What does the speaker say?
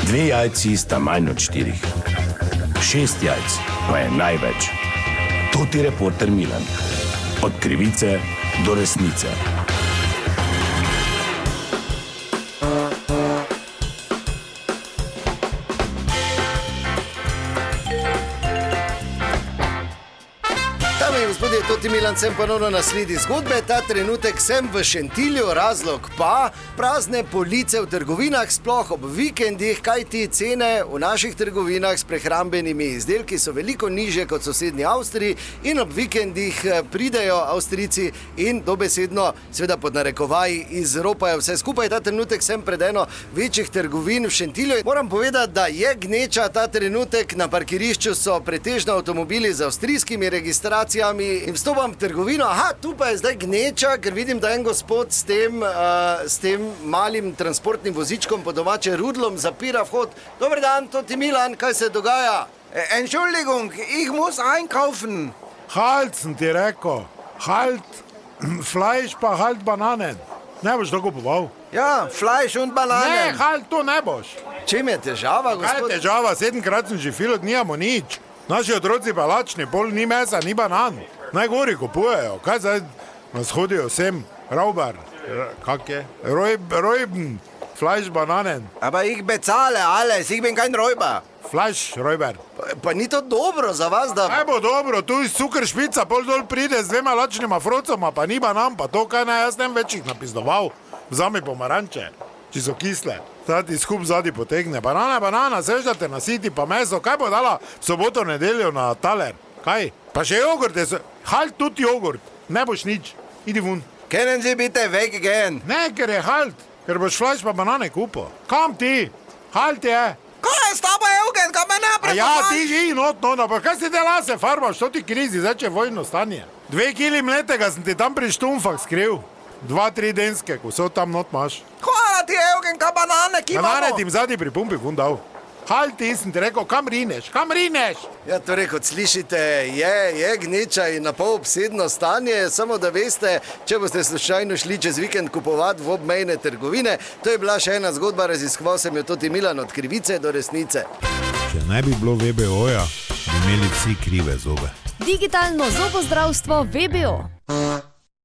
2 jajci sta manj od 4. 6 jajc pa je največ. To ti reporter Milan. Od krivice do resnice. Gospodje, Toti Milan, sem ponovno na sledi zgodbe. Ta trenutek sem v Šentilju, razlog pa prazne police v trgovinah, sploh ob vikendih, kajti cene v naših trgovinah s prehrambenimi izdelki so veliko nižje kot v sosednji Avstriji in ob vikendih pridejo Avstrijci in dobesedno, seveda pod narekovaji, izropajo vse skupaj. Ta trenutek sem pred eno večjih trgovin v Šentilju. Moram povedati, da je gneča ta trenutek. Na parkirišču so pretežno avtomobili z avstrijskimi registracijami in vstopam v trgovino. Aha, tu pa je zdaj gneča, ker vidim, da en gospod s tem malim transportnim vozičkom, po domače rudlom, zapira vhod. Dober dan, Toti Milan, kaj se dogaja? Entschuldigung, ich muss einkaufen. Halt, sem ti rekel. Halt, Fleisch pa halt Bananen. Ne boš to kupoval? Ja, Fleisch und Ne, Bananen. halt, to ne boš. Čem je težava, Kaj gospod? je težava? 7-krat sem že filot, nijamo nič. Naši otroci pa lačni, pol ni mesa, ni banan. Najgori kupujejo. Kaj zdaj nas hodijo sem? Raubar. Kak je? Rojben. Fleisch, Bananen. Aber ich bezahle alles, ich bin kein Räuber. Fleisch, Rojber. Pa ni to dobro za vas, da... Kaj bo dobro, tu je cukr špica, pol dol pride z 2 lačnima frocoma, pa ni banan, pa to kaj naj jaz nem več jih napisoval. Vzami pomaranče, či so kisle. Zdaj ti skup zadi potegne. Banana, seš da te nasiti, pa meso. Kaj bo dala v soboto, nedeljo na taler? Kaj? Pa še jogurt, halt tudi jogurt. Ne boš nič. Idi vun. Können Sie bitte weggehen? Ne, ker je halt. Ker boš Fleisch pa banane kupo. Kam ti? Halt je. Kaj je s tabo, Eugen, kam me naprej? A ja, ti živi notno, pa kaj si te lase farbaš, to ti krizi, zdaj če vojno stanje. 2 kili mletega sem ti tam pri štumfah skril. 2-3 denske, ko so tam not imaš. Hvala ti, Eugen, kam banane, ki Banane imamo? ti zadi pri pumpi vun dal. Halt ti, sem ti rekel, kam rineš? Ja, torej, kot slišite, je gneča in na pol obsedno stanje, samo da veste, če boste slučajno šli čez vikend kupovati v obmejne trgovine. To je bila še ena zgodba, raziskoval sem jo Toti Milan, od krivice do resnice. Če ne bi bilo VBO-ja, bi imeli vsi krive zobe. Digitalno zobozdravstvo VBO.